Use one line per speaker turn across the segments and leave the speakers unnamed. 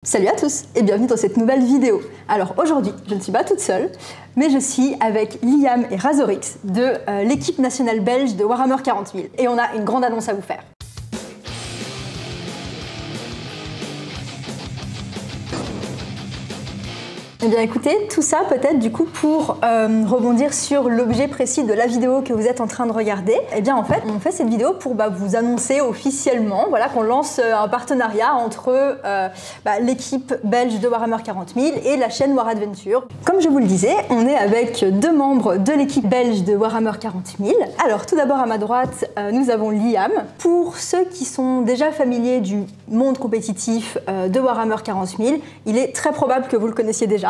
Salut à tous et bienvenue dans cette nouvelle vidéo. Alors aujourd'hui, je ne suis pas toute seule, mais je suis avec Liam et Razorix de l'équipe nationale belge de Warhammer 40 000 et on a une grande annonce à vous faire. Eh bien écoutez, tout ça peut-être du coup pour rebondir sur l'objet précis de la vidéo que vous êtes en train de regarder. Eh bien en fait, on fait cette vidéo pour vous annoncer officiellement qu'on lance un partenariat entre l'équipe belge de Warhammer 40 000 et la chaîne War Adventure. Comme je vous le disais, on est avec deux membres de l'équipe belge de Warhammer 40 000. Alors tout d'abord à ma droite, nous avons Liam. Pour ceux qui sont déjà familiers du monde compétitif de Warhammer 40 000, il est très probable que vous le connaissiez déjà.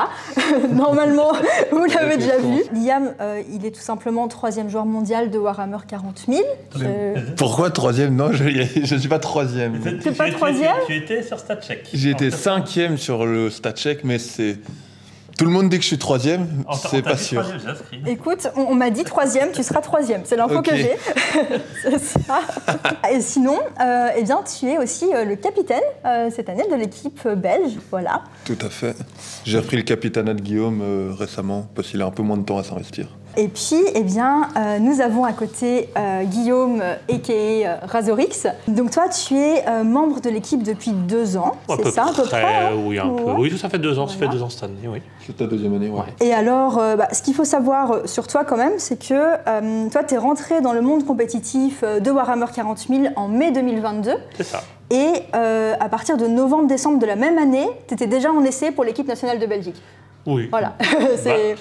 Normalement, vous l'avez déjà vu. Liam, il est tout simplement 3e joueur mondial de Warhammer 40 000.
Pourquoi 3e? Non, je ne suis pas 3e.
Tu n'es pas 3e?
Tu étais sur StatCheck.
J'ai été 5e sur le StatCheck, mais c'est... Tout le monde dit que je suis 3e, c'est pas sûr.
Écoute, on m'a dit 3e, tu seras 3e. C'est l'info que j'ai. C'est ça. Et sinon, eh bien, tu es aussi le capitaine cette année de l'équipe belge. Voilà.
Tout à fait. J'ai repris le capitanat de Guillaume récemment, parce qu'il a un peu moins de temps à s'investir.
Et puis, eh bien, nous avons à côté Guillaume, a.k.a. Razorix. Donc toi, tu es membre de l'équipe depuis 2 ans, c'est ça à peu près hein?
Oui, un peu. Oui, ça fait 2 ans, ça fait 2 ans cette année, oui.
C'est ta 2e année, ouais.
Et alors, ce qu'il faut savoir sur toi quand même, c'est que toi, tu es rentré dans le monde compétitif de Warhammer 40 000 en mai 2022.
C'est ça.
Et à partir de novembre-décembre de la même année, tu étais déjà en essai pour l'équipe nationale de Belgique.
Oui.
Voilà.
C'est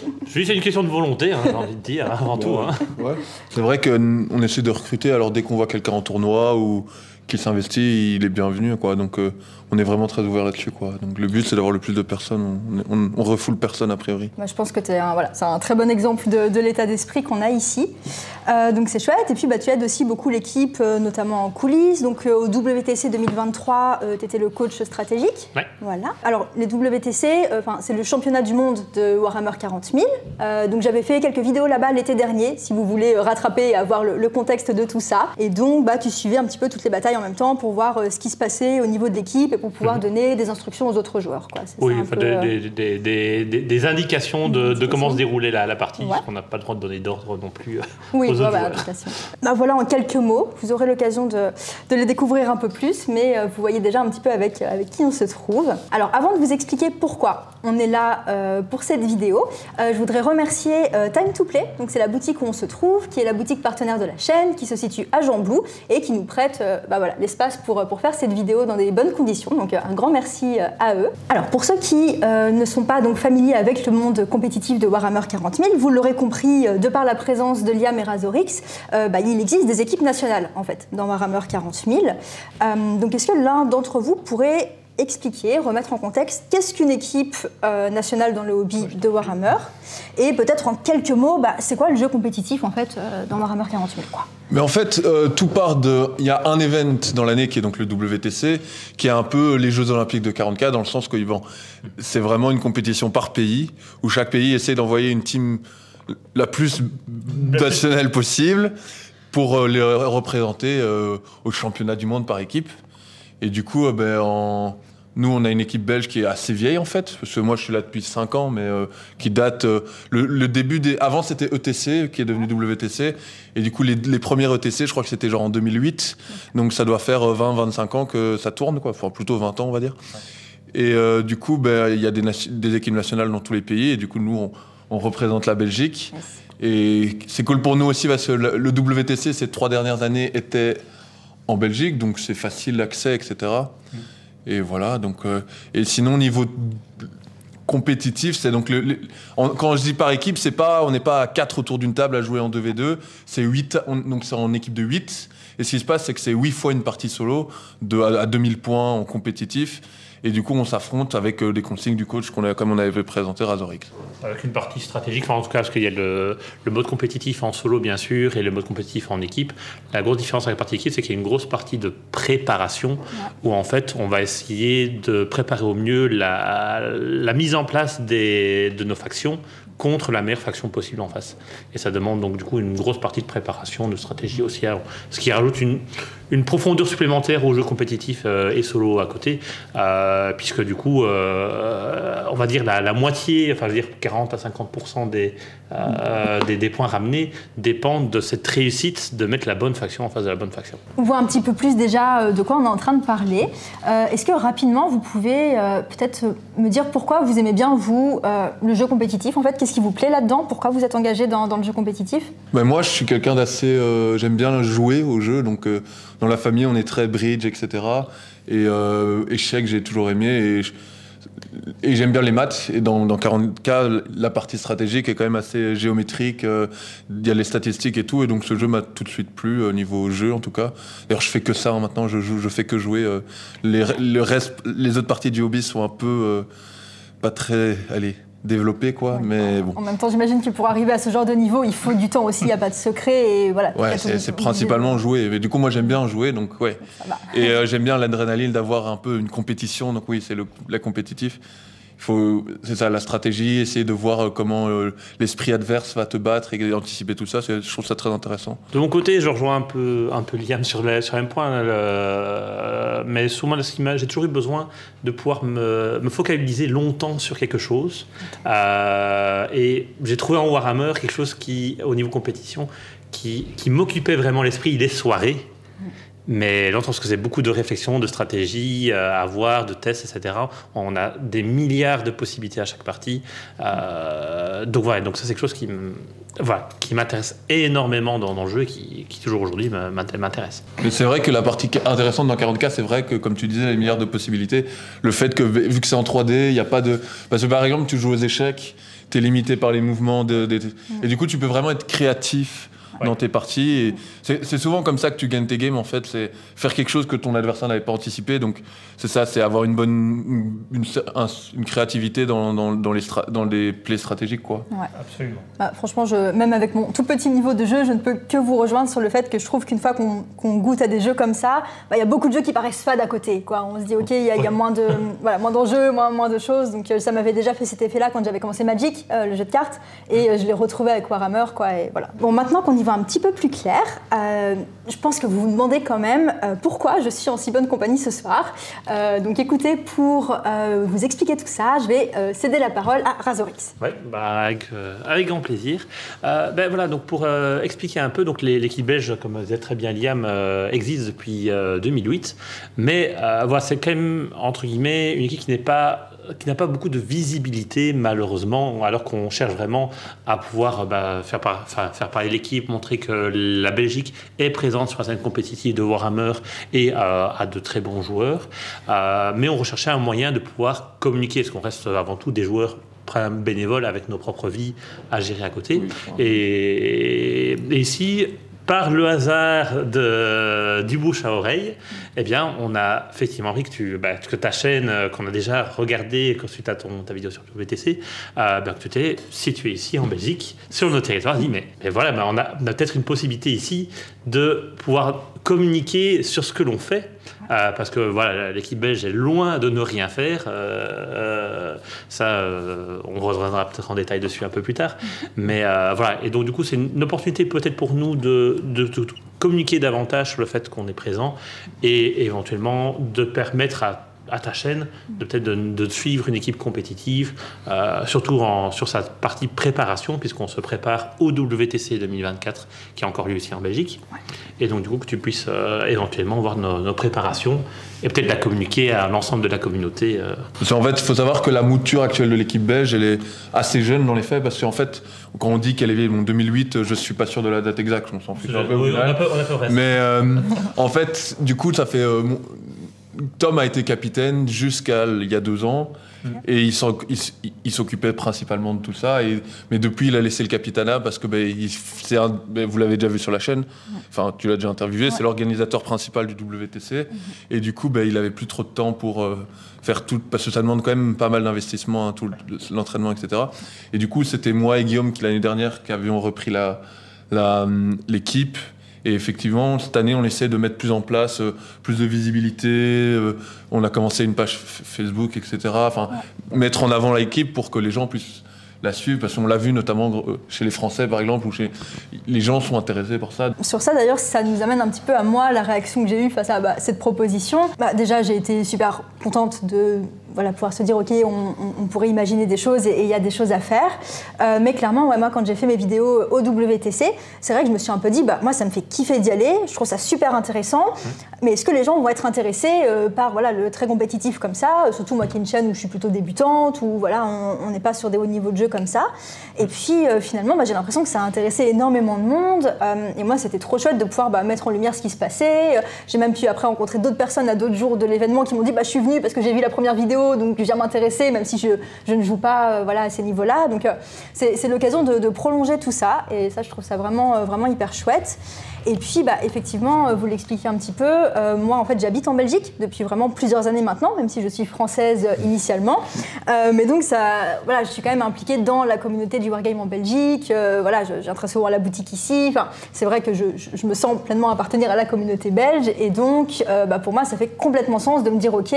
une question de volonté, hein, j'ai envie de dire, avant tout. Hein.
Ouais. C'est vrai qu'on essaie de recruter, alors dès qu'on voit quelqu'un en tournoi ou qu'il s'investit, il est bienvenu, quoi. Donc on est vraiment très ouvert là-dessus, quoi. Donc le but, c'est d'avoir le plus de personnes. On refoule personne, a priori.
Je pense que c'est un très bon exemple de l'état d'esprit qu'on a ici. Donc c'est chouette. Et puis tu aides aussi beaucoup l'équipe, notamment en coulisses. Donc au WTC 2023, tu étais le coach stratégique.
Ouais.
Voilà. Alors les WTC, c'est le championnat du monde de Warhammer 40 000. Donc j'avais fait quelques vidéos là-bas l'été dernier, si vous voulez rattraper et avoir le contexte de tout ça. Et donc tu suivais un petit peu toutes les batailles en même temps pour voir ce qui se passait au niveau de l'équipe et pour pouvoir donner des instructions aux autres joueurs, quoi.
Oui, des indications de comment se déroulait la partie, parce qu'on n'a pas le droit de donner d'ordre non plus aux autres joueurs.
Voilà, en quelques mots, vous aurez l'occasion de les découvrir un peu plus, mais vous voyez déjà un petit peu avec qui on se trouve. Alors, avant de vous expliquer pourquoi on est là pour cette vidéo, je voudrais remercier Time to Play, donc c'est la boutique où on se trouve, qui est la boutique partenaire de la chaîne, qui se situe à Gembloux et qui nous prête l'espace pour faire cette vidéo dans des bonnes conditions. Donc un grand merci à eux. Alors pour ceux qui ne sont pas donc familiers avec le monde compétitif de Warhammer 40 000, vous l'aurez compris de par la présence de Liam et Razorix, il existe des équipes nationales en fait dans Warhammer 40 000. Donc est-ce que l'un d'entre vous pourrait expliquer, remettre en contexte qu'est-ce qu'une équipe nationale dans le hobby de Warhammer et peut-être en quelques mots, c'est quoi le jeu compétitif en fait dans Warhammer 40 000 quoi.
Mais en fait, tout part de... Il y a un event dans l'année qui est donc le WTC, qui est un peu les Jeux Olympiques de 40K, dans le sens que c'est vraiment une compétition par pays, où chaque pays essaie d'envoyer une team la plus nationale possible pour les représenter au championnat du monde par équipe. Et du coup, nous, on a une équipe belge qui est assez vieille, en fait, parce que moi, je suis là depuis 5 ans, mais qui date... le début des... Avant, c'était ETC, qui est devenu WTC, et du coup, les premiers ETC, je crois que c'était genre en 2008, donc ça doit faire 20-25 ans que ça tourne, quoi, enfin, plutôt 20 ans, on va dire. Et du coup, il y a des équipes nationales dans tous les pays, et du coup, nous, on représente la Belgique. Yes. Et c'est cool pour nous aussi, parce que le WTC, ces 3 dernières années, était en Belgique, donc c'est facile l'accès, etc. Et voilà, donc... et sinon, niveau compétitif, c'est donc... quand je dis par équipe, on n'est pas à 4 autour d'une table à jouer en 2v2, c'est 8, donc c'est en équipe de 8. Et ce qui se passe, c'est que c'est 8 fois une partie solo, à 2000 points en compétitif. Et du coup, on s'affronte avec les consignes du coach, comme on avait présenté Razorix.
Avec une partie stratégique, en tout cas, parce qu'il y a le mode compétitif en solo, bien sûr, et le mode compétitif en équipe. La grosse différence avec la partie équipe, c'est qu'il y a une grosse partie de préparation, où en fait, on va essayer de préparer au mieux la mise en place de nos factions contre la meilleure faction possible en face. Et ça demande donc du coup une grosse partie de préparation, de stratégie aussi, ce qui rajoute une profondeur supplémentaire au jeu compétitif et solo à côté. puisque du coup, on va dire la moitié, enfin je veux dire 40 à 50% des points ramenés dépendent de cette réussite de mettre la bonne faction en face de la bonne faction.
On voit un petit peu plus déjà de quoi on est en train de parler. Est-ce que rapidement vous pouvez peut-être me dire pourquoi vous aimez bien vous le jeu compétitif en fait, qu'est-ce qui vous plaît là-dedans? Pourquoi vous êtes engagé dans le jeu compétitif?
Moi je suis quelqu'un d'assez... j'aime bien jouer au jeu, donc dans la famille on est très bridge, etc. Et échecs j'ai toujours aimé et j'aime bien les maths. Et dans 40K, la partie stratégique est quand même assez géométrique, il y a les statistiques et tout, et donc ce jeu m'a tout de suite plu au niveau jeu en tout cas. D'ailleurs je fais que ça maintenant, je fais que jouer. Les autres parties du hobby sont un peu pas très... développé quoi, mais bon.
En même temps, j'imagine que pour arriver à ce genre de niveau, il faut du temps aussi, il n'y a pas de secret et voilà.
Ouais, c'est principalement jouer. Mais du coup, moi, j'aime bien jouer, donc ouais. Et j'aime bien l'adrénaline d'avoir un peu une compétition, donc oui, c'est la compétitif. C'est ça, la stratégie, essayer de voir comment l'esprit adverse va te battre et anticiper tout ça, je trouve ça très intéressant.
De mon côté, je rejoins un peu Liam sur le même point, mais souvent, j'ai toujours eu besoin de pouvoir me focaliser longtemps sur quelque chose. Et j'ai trouvé en Warhammer quelque chose qui, au niveau compétition, qui m'occupait vraiment l'esprit les soirées. Mais là, on se faisait beaucoup de réflexions, de stratégies à avoir, de tests, etc. On a des milliards de possibilités à chaque partie. Donc voilà, donc ça c'est quelque chose qui m'intéresse énormément dans le jeu et qui toujours aujourd'hui m'intéresse.
Mais c'est vrai que la partie intéressante dans 40K, c'est vrai que comme tu disais, les milliards de possibilités, le fait que vu que c'est en 3D, il n'y a pas de... Parce que par exemple, tu joues aux échecs, tu es limité par les mouvements, et du coup tu peux vraiment être créatif dans tes parties. Et c'est souvent comme ça que tu gagnes tes games, en fait. C'est faire quelque chose que ton adversaire n'avait pas anticipé. Donc, c'est ça, c'est avoir une créativité dans les plays stratégiques, quoi.
Ouais.
Absolument.
Franchement, même avec mon tout petit niveau de jeu, je ne peux que vous rejoindre sur le fait que je trouve qu'une fois qu'on goûte à des jeux comme ça, y a beaucoup de jeux qui paraissent fades à côté, quoi. On se dit, OK, il y a moins d'enjeux, moins de choses. Donc, ça m'avait déjà fait cet effet-là quand j'avais commencé Magic, le jeu de cartes. Et je l'ai retrouvé avec Warhammer, quoi. Et voilà. Bon, maintenant qu'on y va un petit peu plus clair, je pense que vous vous demandez quand même pourquoi je suis en si bonne compagnie ce soir. Donc écoutez, pour vous expliquer tout ça, je vais céder la parole à Razorix.
Ouais, avec grand plaisir. Voilà, donc pour expliquer un peu, donc l'équipe belge, comme disait très bien Liam, existe depuis 2008, mais voilà, c'est quand même entre guillemets une équipe qui n'a pas beaucoup de visibilité, malheureusement, alors qu'on cherche vraiment à pouvoir faire parler l'équipe, montrer que la Belgique est présente sur la scène compétitive de Warhammer et a de très bons joueurs. Mais on recherchait un moyen de pouvoir communiquer, parce qu'on reste avant tout des joueurs bénévoles avec nos propres vies à gérer à côté. Oui, et ici, par le hasard du bouche à oreille, eh bien, on a effectivement appris que ta chaîne, qu'on a déjà regardée suite à ta vidéo sur le WTC, que tu t'es situé ici en Belgique, sur nos territoires. Dit, mais voilà, on a peut-être une possibilité ici de pouvoir communiquer sur ce que l'on fait. Parce que voilà, l'équipe belge est loin de ne rien faire. On reviendra peut-être en détail dessus un peu plus tard. Mais voilà, et donc du coup, c'est une opportunité peut-être pour nous de communiquer davantage sur le fait qu'on est présent et éventuellement de permettre à ta chaîne de suivre une équipe compétitive, surtout sur sa partie préparation, puisqu'on se prépare au WTC 2024 qui a encore lieu ici en Belgique. Ouais. Et donc du coup que tu puisses éventuellement voir nos préparations et peut-être la communiquer à l'ensemble de la communauté.
En fait, il faut savoir que la mouture actuelle de l'équipe belge, elle est assez jeune dans les faits, parce qu'en fait, quand on dit qu'elle est 2008, je suis pas sûr de la date exacte, on s'en fiche un peu.
Oui, on a peu reste.
Mais en fait, du coup, ça fait... Tom a été capitaine jusqu'à il y a 2 ans et il s'occupait principalement de tout ça. Mais depuis, il a laissé le capitanat parce que vous l'avez déjà vu sur la chaîne, enfin tu l'as déjà interviewé, c'est l'organisateur principal du WTC. Et du coup, il avait plus trop de temps pour faire tout, parce que ça demande quand même pas mal d'investissement, tout l'entraînement, etc. Et du coup, c'était moi et Guillaume qui l'année dernière qui avions repris l'équipe. Et effectivement, cette année, on essaie de mettre plus en place plus de visibilité. On a commencé une page Facebook, etc. Enfin, mettre en avant l'équipe pour que les gens puissent la suivre, parce qu'on l'a vu notamment chez les Français, par exemple, où les gens sont intéressés par ça.
Sur ça, d'ailleurs, ça nous amène un petit peu à moi, la réaction que j'ai eue face à cette proposition. Déjà, j'ai été super contente de pouvoir se dire, OK, on pourrait imaginer des choses et il y a des choses à faire. Mais clairement, moi, quand j'ai fait mes vidéos au WTC, c'est vrai que je me suis un peu dit, moi, ça me fait kiffer d'y aller, je trouve ça super intéressant, mais est-ce que les gens vont être intéressés par le très compétitif comme ça, surtout moi qui ai une chaîne où je suis plutôt débutante, où on n'est pas sur des hauts niveaux de jeu comme ça. Et puis, finalement, j'ai l'impression que ça a intéressé énormément de monde. Et moi, c'était trop chouette de pouvoir mettre en lumière ce qui se passait. J'ai même pu après rencontrer d'autres personnes à d'autres jours de l'événement qui m'ont dit, je suis venue parce que j'ai vu la première vidéo, donc je viens m'intéresser, même si je ne joue pas à ces niveaux-là. Donc c'est l'occasion de prolonger tout ça, et ça je trouve ça vraiment hyper chouette. Et puis effectivement, vous l'expliquez un petit peu, moi en fait j'habite en Belgique depuis vraiment plusieurs années maintenant, même si je suis française initialement. Mais donc je suis quand même impliquée dans la communauté du Wargame en Belgique. Je viens très souvent à la boutique ici. C'est vrai que je me sens pleinement appartenir à la communauté belge, et donc pour moi ça fait complètement sens de me dire OK,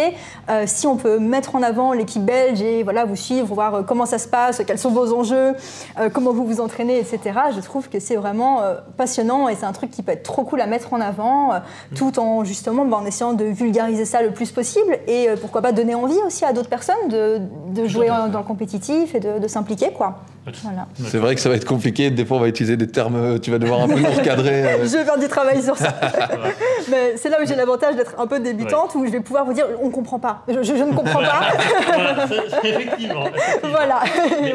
si on peut mettre en avant l'équipe belge et vous suivre, voir comment ça se passe, quels sont vos enjeux, comment vous vous entraînez, etc. Je trouve que c'est vraiment passionnant, et c'est un truc qui peut être trop cool à mettre en avant, tout en justement en essayant de vulgariser ça le plus possible, et pourquoi pas donner envie aussi à d'autres personnes de jouer dans le compétitif et de s'impliquer, quoi. Voilà.
C'est vrai que ça va être compliqué, des fois on va utiliser des termes, tu vas devoir un peu nous recadrer.
Je vais faire du travail sur ça. Mais c'est là où j'ai l'avantage d'être un peu débutante, où je vais pouvoir vous dire on ne comprend pas, je ne comprends pas.
Voilà, effectivement.
Voilà,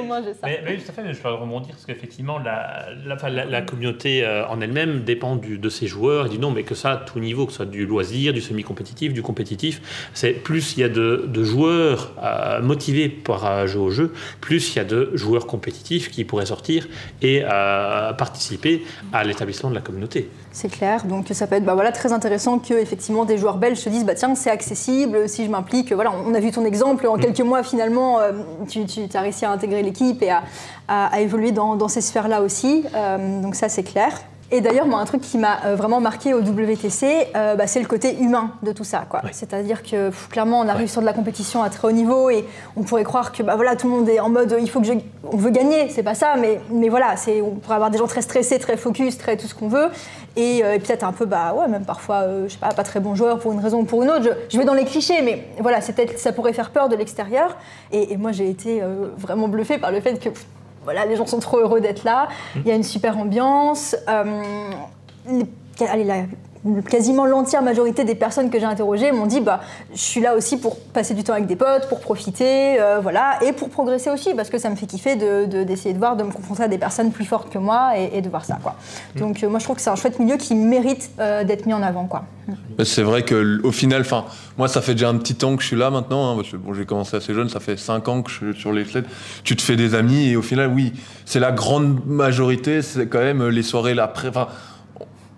au moins j'ai ça.
Mais tout à fait, mais je peux rebondir, parce qu'effectivement la communauté en elle-même dépend de ses joueurs, et dit non, mais que ça à tout niveau, que ce soit du loisir, du semi-compétitif, du compétitif, c'est plus il y a de joueurs motivés par jouer au jeu, plus il y a de joueurs compétitifs qui pourraient sortir et participer à l'établissement de la communauté.
C'est clair, donc ça peut être très intéressant que effectivement des joueurs belges se disent tiens, c'est accessible, si je m'implique, on a vu ton exemple, en quelques mois finalement tu as réussi à intégrer l'équipe et à évoluer dans ces sphères-là aussi, donc ça c'est clair. Et d'ailleurs, moi, un truc qui m'a vraiment marqué au WTC, c'est le côté humain de tout ça, quoi. Ouais. C'est-à-dire que clairement, on arrive sur de la compétition à très haut niveau, et on pourrait croire que tout le monde est en mode il faut que on veut gagner, c'est pas ça, mais voilà, on pourrait avoir des gens très stressés, très focus, très tout ce qu'on veut, et peut-être un peu même parfois je sais pas très bon joueur pour une raison ou pour une autre. Je vais dans les clichés, mais voilà, ça pourrait faire peur de l'extérieur, et moi j'ai été vraiment bluffée par le fait que les gens sont trop heureux d'être là, il y a une super ambiance. Quasiment l'entière majorité des personnes que j'ai interrogées m'ont dit je suis là aussi pour passer du temps avec des potes, pour profiter, et pour progresser aussi, parce que ça me fait kiffer d'essayer de me confronter à des personnes plus fortes que moi et de voir ça, quoi. Donc moi je trouve que c'est un chouette milieu qui mérite d'être mis en avant, quoi.
C'est vrai qu'au final, moi ça fait déjà un petit temps que je suis là maintenant, parce que j'ai commencé assez jeune, ça fait 5 ans que je suis sur les sleds. Tu te fais des amis, et au final oui, c'est la grande majorité, c'est quand même les soirées là après.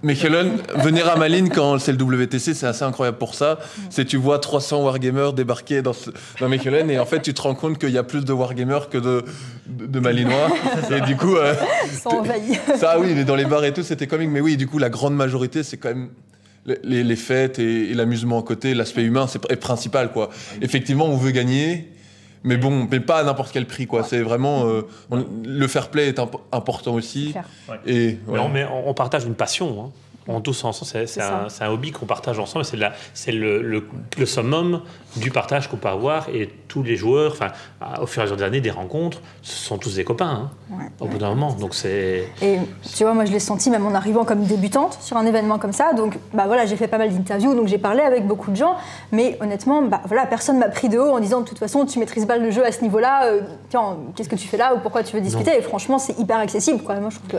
Mechelen, venir à Malines quand c'est le WTC, c'est assez incroyable pour ça. C'est tu vois 300 wargamers débarquer dans Mechelen, et en fait tu te rends compte qu'il y a plus de wargamers que de Malinois. Et du coup,
ça envahit.
Ça oui, mais dans les bars et tout c'était comique. Mais oui, du coup la grande majorité c'est quand même les fêtes et l'amusement à côté, l'aspect humain c'est principal, quoi. Effectivement on veut gagner. Mais bon, mais pas à n'importe quel prix, quoi. C'est vraiment le fair play est important aussi.
Ouais.
Et
mais on partage une passion, hein. On tous ensemble, c'est un hobby qu'on partage ensemble. C'est le summum du partage qu'on peut avoir, et tous les joueurs, au fur et à mesure des années, des rencontres, ce sont tous des copains, hein, au bout d'un moment. Donc
et tu vois, moi je l'ai senti même en arrivant comme débutante sur un événement comme ça. Donc j'ai fait pas mal d'interviews, donc j'ai parlé avec beaucoup de gens, mais honnêtement, personne m'a pris de haut en disant de toute façon tu maîtrises pas le jeu à ce niveau-là. Tiens, qu'est-ce que tu fais là, ou pourquoi tu veux discuter? Et franchement, c'est hyper accessible, quoi. Moi je trouve que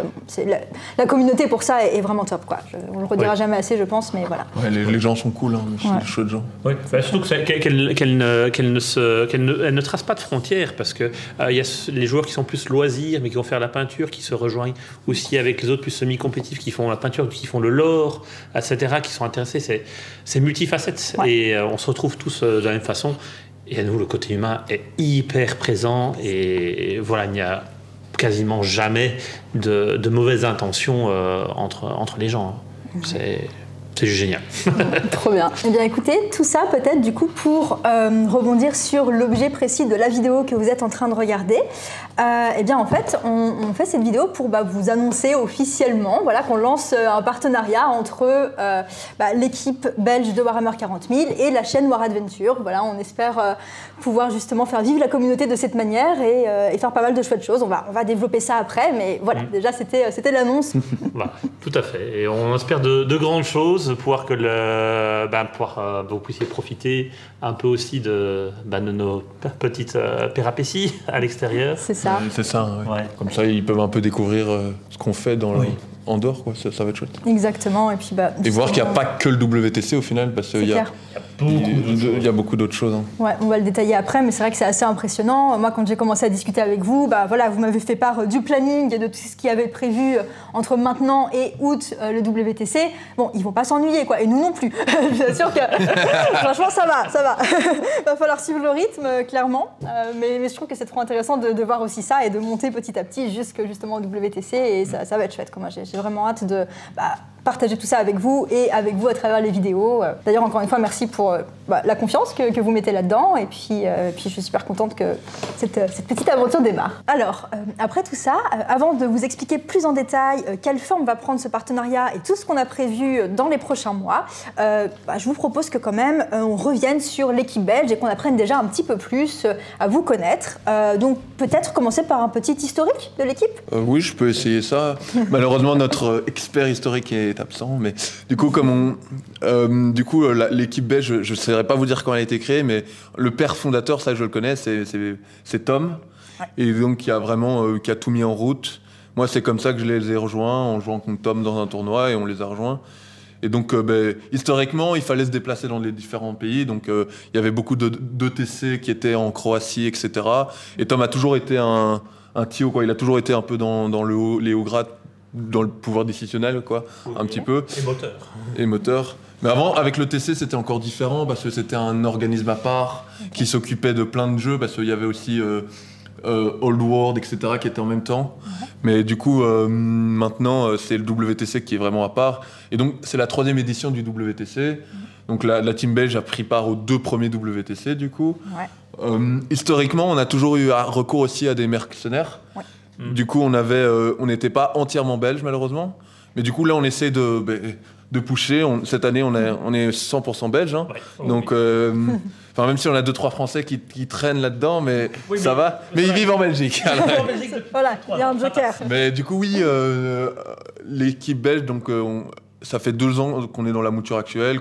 la communauté pour ça est vraiment top, quoi. On le redira jamais assez, je pense, mais voilà.
Ouais, les gens sont cool, hein, les chouettes gens.
Oui, surtout qu'elle ne trace pas de frontières, parce que y a les joueurs qui sont plus loisirs, mais qui vont faire la peinture, qui se rejoignent aussi avec les autres plus semi-compétitifs, qui font la peinture, qui font le lore, etc., qui sont intéressés. C'est multifacette, et on se retrouve tous de la même façon. Et à nous, le côté humain est hyper présent, et voilà, il n'y a quasiment jamais de mauvaises intentions entre les gens. C'est génial.
Trop bien. Eh bien écoutez, tout ça peut-être du coup pour rebondir sur l'objet précis de la vidéo que vous êtes en train de regarder. Eh bien en fait, on fait cette vidéo pour vous annoncer officiellement qu'on lance un partenariat entre l'équipe belge de Warhammer 40 000 et la chaîne War Adventure. Voilà, on espère pouvoir justement faire vivre la communauté de cette manière et faire pas mal de chouettes choses. On va développer ça après, mais voilà, déjà c'était l'annonce.
Voilà, tout à fait. Et on espère de grandes choses. Pouvoir que vous puissiez profiter un peu aussi de nos petites péripéties à l'extérieur.
C'est ça.
C'est ça. Ouais. Comme ça, ils peuvent un peu découvrir ce qu'on fait en dehors, quoi. Ça va être chouette.
Exactement. Et puis
et voir qu'il n'y a pas que le WTC au final, parce qu'il y a beaucoup d'autres choses. Hein.
Ouais, on va le détailler après, mais c'est vrai que c'est assez impressionnant. Moi, quand j'ai commencé à discuter avec vous, vous m'avez fait part du planning et de tout ce qui avait prévu entre maintenant et août le WTC. Bon, ils vont pas s'ennuyer, quoi, et nous non plus. Je suis sûre que franchement, ça va. Va falloir suivre le rythme, clairement. Mais je trouve que c'est trop intéressant de voir aussi ça et de monter petit à petit justement au WTC, et ça va être chouette. Moi, j'ai vraiment hâte de partager tout ça avec vous et avec vous à travers les vidéos. D'ailleurs, encore une fois, merci pour la confiance que vous mettez là-dedans, et puis je suis super contente que cette petite aventure démarre. Alors, après tout ça, avant de vous expliquer plus en détail quelle forme va prendre ce partenariat et tout ce qu'on a prévu dans les prochains mois, je vous propose que quand même on revienne sur l'équipe belge et qu'on apprenne déjà un petit peu plus à vous connaître. Donc peut-être commencer par un petit historique de l'équipe.
Oui, je peux essayer ça. Malheureusement, notre expert historique est absent, mais du coup, l'équipe belge, je ne saurais pas vous dire quand elle a été créée, mais le père fondateur, ça je le connais, c'est Tom, et donc qui a tout mis en route. Moi, c'est comme ça que je les ai rejoints, en jouant contre Tom dans un tournoi, et on les a rejoints. Et donc, historiquement, il fallait se déplacer dans les différents pays. Donc, il y avait beaucoup d'ETC qui étaient en Croatie, etc. Et Tom a toujours été un TO, quoi. Il a toujours été un peu dans les hauts grades, dans le pouvoir décisionnel, quoi, un petit peu. Et moteur. Mais avant, avec le TC, c'était encore différent parce que c'était un organisme à part qui s'occupait de plein de jeux, parce qu'il y avait aussi Old World, etc., qui étaient en même temps. Mais du coup, maintenant, c'est le WTC qui est vraiment à part. Et donc, c'est la 3e édition du WTC. Donc, la team belge a pris part aux 2 premiers WTC, du coup. Historiquement, on a toujours eu recours aussi à des mercenaires. Du coup, on n'était pas entièrement belge, malheureusement. Mais du coup, là, on essaie de pusher. Cette année, on est 100% belge. Hein. Donc, même si on a 2-3 Français qui traînent là-dedans, mais ça va. Mais ils vivent en Belgique.
Voilà, il y a un joker.
Mais du coup, oui, l'équipe belge, donc, ça fait 2 ans qu'on est dans la mouture actuelle.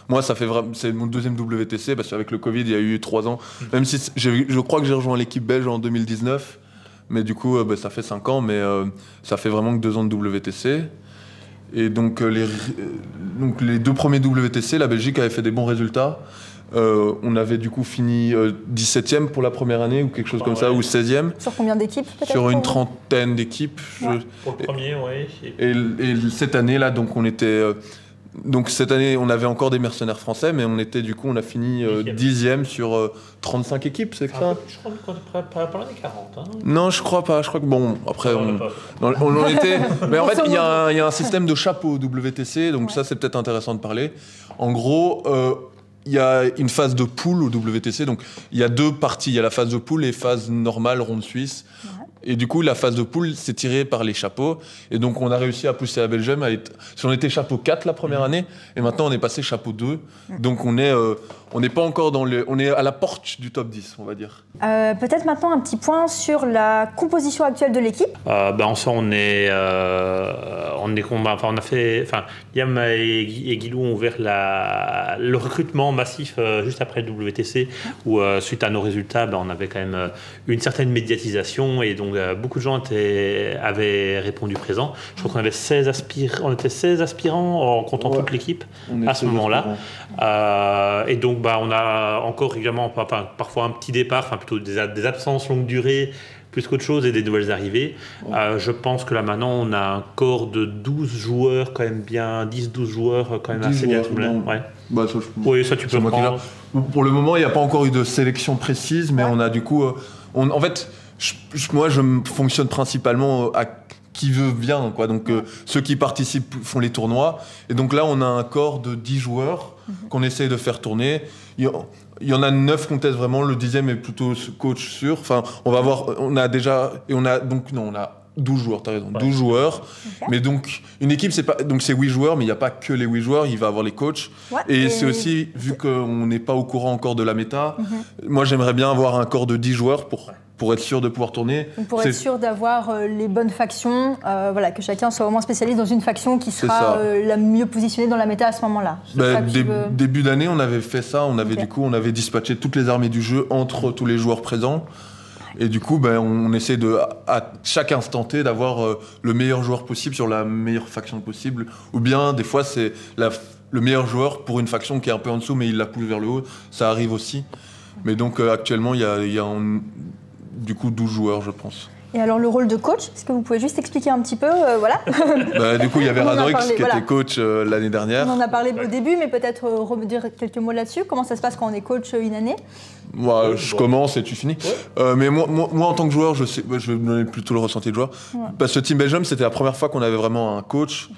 Moi, c'est mon 2e WTC, parce qu'avec le Covid, il y a eu 3 ans. Même si je crois que j'ai rejoint l'équipe belge en 2019. Mais du coup, ça fait 5 ans, mais ça fait vraiment que 2 ans de WTC. Et donc, les 2 premiers WTC, la Belgique avait fait des bons résultats. On avait du coup fini 17e pour la première année, ou quelque chose comme ça, ou 16e.
Sur combien d'équipes peut-être?
Sur une 30aine d'équipes.
Pour le premier, oui.
Et cette année-là, donc on était... Donc cette année, on avait encore des mercenaires français, mais on a fini 10e sur 35 équipes, c'est ça?
Je crois qu'on est pas l'année 40. Hein.
Non, je crois pas. Je crois que après, on en était... Mais en fait, il y a un système de chapeau WTC, donc ça, c'est peut-être intéressant de parler. En gros, il y a une phase de poule au WTC, donc il y a 2 parties. Il y a la phase de poule et phase normale, ronde suisse. Et du coup, la phase de poule, c'est tiré par les chapeaux. Et donc, on a réussi à pousser la Belgium à être... Si on était chapeau 4 la première année, et maintenant, on est passé chapeau 2. Donc, on n'est pas encore dans le... On est à la porte du top 10, on va dire.
Peut-être maintenant un petit point sur la composition actuelle de l'équipe.
En soi, Liam et Guilou ont ouvert le recrutement massif juste après le WTC, où suite à nos résultats, on avait quand même une certaine médiatisation, et donc beaucoup de gens avaient répondu présent. Je crois qu'on avait 16 aspirants en comptant toute l'équipe à ce moment-là. Et donc, on a encore régulièrement, parfois un petit départ, plutôt des absences longue durée, plus qu'autre chose, et des nouvelles arrivées. Je pense que là, maintenant, on a un corps de 12 joueurs, quand même bien, 10-12 joueurs, quand même assez bien. Oui, ça, tu peux prendre.
Pour le moment, il n'y a pas encore eu de sélection précise, mais on a du coup... en fait, moi, je fonctionne principalement à qui veut vient, quoi. Donc ceux qui participent font les tournois. Et donc là, on a un corps de 10 joueurs qu'on essaye de faire tourner. Il y en a 9 qu'on teste vraiment. Le 10e est plutôt coach sûr. Enfin, on va voir. On a déjà et on a donc non, on a 12 joueurs, t'as raison, 12 joueurs. Okay. Mais donc, une équipe, c'est 8 joueurs, mais il n'y a pas que les 8 joueurs, il va avoir les coachs. Et c'est aussi, vu qu'on n'est pas au courant encore de la méta, moi j'aimerais bien avoir un corps de 10 joueurs pour être sûr de pouvoir tourner.
Donc pour être sûr d'avoir les bonnes factions, voilà, que chacun soit au moins spécialiste dans une faction qui sera la mieux positionnée dans la méta à ce moment-là.
Début d'année, on avait fait ça, on avait dispatché toutes les armées du jeu entre tous les joueurs présents. Et du coup, on essaie à chaque instant T d'avoir le meilleur joueur possible sur la meilleure faction possible. Ou bien, des fois, c'est le meilleur joueur pour une faction qui est un peu en dessous, mais il la pousse vers le haut. Ça arrive aussi. Mais donc, actuellement, il y a du coup 12 joueurs, je pense.
Et alors, le rôle de coach, est-ce que vous pouvez juste expliquer un petit peu voilà.
Du coup, il y avait Radrix qui était coach l'année dernière.
On en a parlé au début, mais peut-être redire quelques mots là-dessus. Comment ça se passe quand on est coach une année ?
Moi, je commence et tu finis. Mais moi, en tant que joueur, je vais vous donner plutôt le ressenti de joueur. Parce que Team Belgium, c'était la première fois qu'on avait vraiment un coach.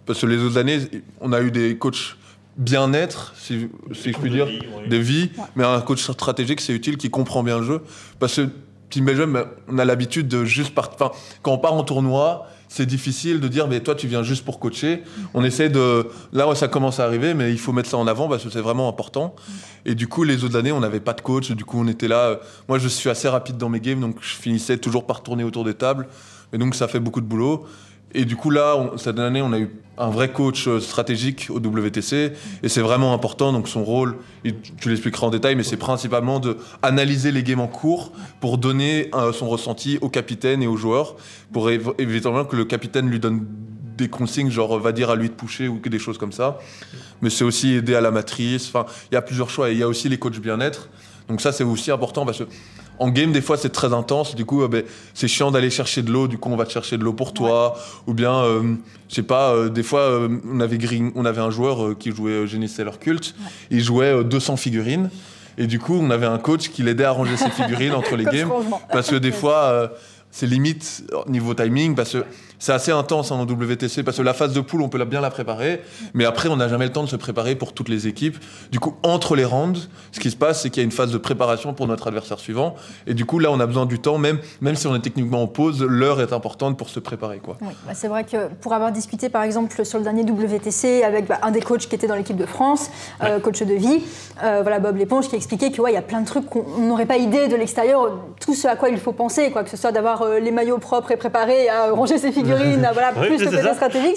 Parce que les autres années, on a eu des coachs bien-être, si je puis dire, des vies. Mais un coach stratégique, c'est utile, qui comprend bien le jeu. Parce que Team Belgium, on a l'habitude de juste partir. Enfin, quand on part en tournoi, c'est difficile de dire, mais toi, tu viens juste pour coacher. On essaie de. Là, ça commence à arriver, mais il faut mettre ça en avant parce que c'est vraiment important. Et du coup, les autres années, on n'avait pas de coach. Du coup, on était là. Moi, je suis assez rapide dans mes games, donc je finissais toujours par tourner autour des tables. Et donc, ça fait beaucoup de boulot. Et du coup, là, cette année, on a eu un vrai coach stratégique au WTC. Et c'est vraiment important. Donc, son rôle, tu l'expliqueras en détail, mais c'est principalement d'analyser les games en cours pour donner son ressenti au capitaine et aux joueurs, pour évidemment que le capitaine lui donne des consignes, genre va dire à lui de pusher ou des choses comme ça. Mais c'est aussi aider à la matrice. Enfin, il y a plusieurs choix. Et il y a aussi les coachs bien-être. Donc ça, c'est aussi important parce que en game, des fois, c'est très intense. Du coup, c'est chiant d'aller chercher de l'eau. Du coup, on va te chercher de l'eau pour toi. Ou bien, je sais pas, des fois, on avait un joueur qui jouait Génie Sailor Cult. Il jouait 200 figurines. Et du coup, on avait un coach qui l'aidait à ranger ses figurines entre les games. Parce que des fois, c'est limite niveau timing. Parce que c'est assez intense en WTC. Parce que la phase de poule, on peut bien la préparer. Mais après, on n'a jamais le temps de se préparer pour toutes les équipes. Du coup, entre les rounds, ce qui se passe, c'est qu'il y a une phase de préparation pour notre adversaire suivant. Et du coup, là, on a besoin du temps. Même si on est techniquement en pause, l'heure est importante pour se préparer, quoi.
Oui, c'est vrai que pour avoir discuté, par exemple, sur le dernier WTC avec un des coachs qui était dans l'équipe de France, coach de vie, Bob Léponge, qui expliquait qu'il y a plein de trucs qu'on n'aurait pas idée de l'extérieur, tout ce à quoi il faut penser, quoi, que ce soit d'avoir les maillots propres et préparés, à ranger ses figurines, plus le côté stratégique,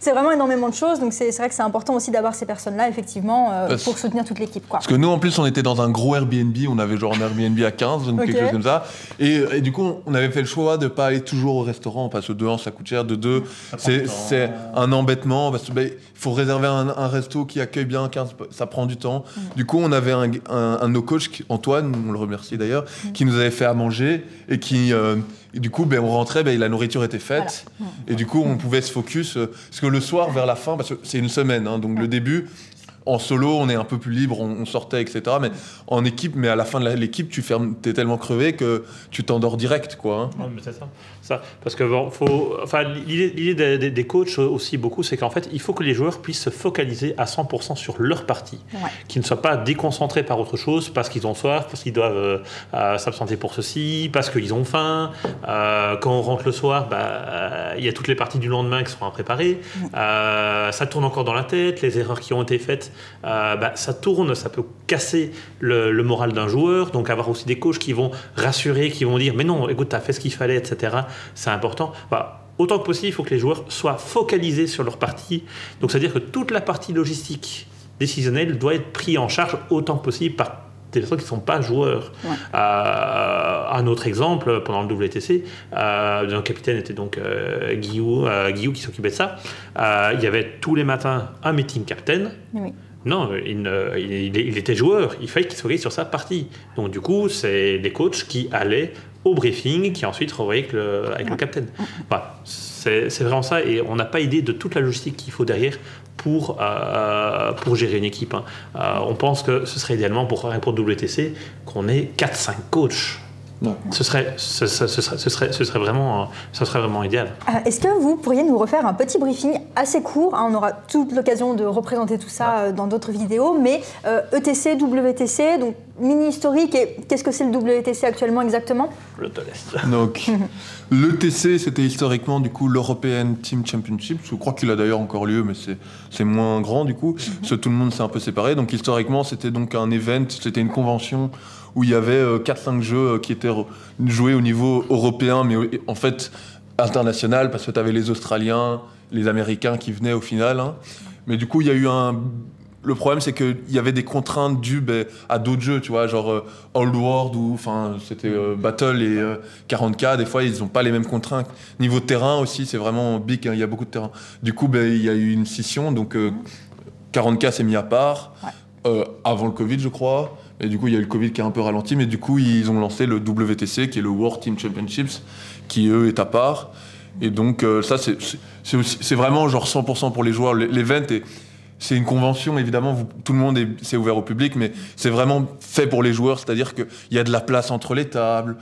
c'est vraiment énormément de choses. Donc c'est vrai que c'est important aussi d'avoir ces personnes-là, effectivement, pour soutenir toute l'équipe, quoi.
Parce que nous, en plus, on était dans un gros Airbnb, on avait genre un Airbnb à 15, donc quelque chose comme ça. Et du coup, on avait fait le choix de ne pas aller toujours au restaurant, parce que de 1, ça coûte cher, de 2, c'est un embêtement, parce qu'il faut réserver un resto qui accueille bien 15, ça prend du temps. Du coup, on avait un de nos coachs, Antoine, on le remercie d'ailleurs, qui nous avait fait à manger et qui... Et du coup, on rentrait, la nourriture était faite. Voilà. Et du coup, on pouvait se focus. Parce que le soir, vers la fin, parce que c'est une semaine, donc le début, en solo, on est un peu plus libre, on sortait, etc. Mais en équipe, à la fin de l'équipe, t'es tellement crevé que tu t'endors direct, quoi.
Non, mais c'est ça. Parce que l'idée des coachs aussi beaucoup, c'est qu'en fait, il faut que les joueurs puissent se focaliser à 100% sur leur partie, qu'ils ne soient pas déconcentrés par autre chose, parce qu'ils ont soif, parce qu'ils doivent s'absenter pour ceci, parce qu'ils ont faim. Quand on rentre le soir, il y a toutes les parties du lendemain qui sont à préparer. Ça tourne encore dans la tête, les erreurs qui ont été faites. Ça tourne, ça peut casser le moral d'un joueur. Donc avoir aussi des coachs qui vont rassurer, qui vont dire mais non, écoute, t'as fait ce qu'il fallait, etc. C'est important. Autant que possible, il faut que les joueurs soient focalisés sur leur partie. Donc c'est-à-dire que toute la partie logistique décisionnelle doit être prise en charge autant que possible par des personnes qui ne sont pas joueurs. Un autre exemple, pendant le WTC, notre capitaine était donc Guillaume qui s'occupait de ça. Il y avait tous les matins un meeting captain. Oui. Non, il était joueur, il fallait qu'il se focalise sur sa partie. Donc du coup, c'est les coachs qui allaient au briefing, qui ensuite revoyaient avec le capitaine. C'est vraiment ça, et on n'a pas idée de toute la logistique qu'il faut derrière pour gérer une équipe. On pense que ce serait idéalement pour WTC qu'on ait 4-5 coachs
Non.
Ce serait vraiment idéal.
Est-ce que vous pourriez nous refaire un petit briefing assez court, hein, on aura toute l'occasion de représenter tout ça dans d'autres vidéos, mais ETC, WTC, donc mini historique, et qu'est-ce que c'est le WTC actuellement exactement?
Je te laisse.
Donc, l'ETC, c'était historiquement du coup l'European Team Championship. Je crois qu'il a d'ailleurs encore lieu, mais c'est moins grand du coup. Parce que tout le monde s'est un peu séparé. Donc historiquement, c'était donc un event, c'était une convention où il y avait 4-5 jeux qui étaient joués au niveau européen, mais en fait international, parce que tu avais les Australiens, les Américains qui venaient au final. Hein. Mais du coup, il y a eu le problème, c'est qu'il y avait des contraintes dues à d'autres jeux, tu vois, genre Old World ou c'était Battle et 40K. Des fois, ils n'ont pas les mêmes contraintes. Niveau terrain aussi, c'est vraiment big, hein, il y a beaucoup de terrain. Du coup, il y a eu une scission, donc 40K s'est mis à part, avant le Covid, je crois. Et du coup, il y a eu le Covid qui a un peu ralenti, mais du coup, ils ont lancé le WTC, qui est le World Team Championships, qui, eux, est à part. Et donc, ça, c'est vraiment genre 100% pour les joueurs. L'event c'est une convention, évidemment, tout le monde c'est ouvert au public, mais c'est vraiment fait pour les joueurs, c'est-à-dire qu'il y a de la place entre les tables,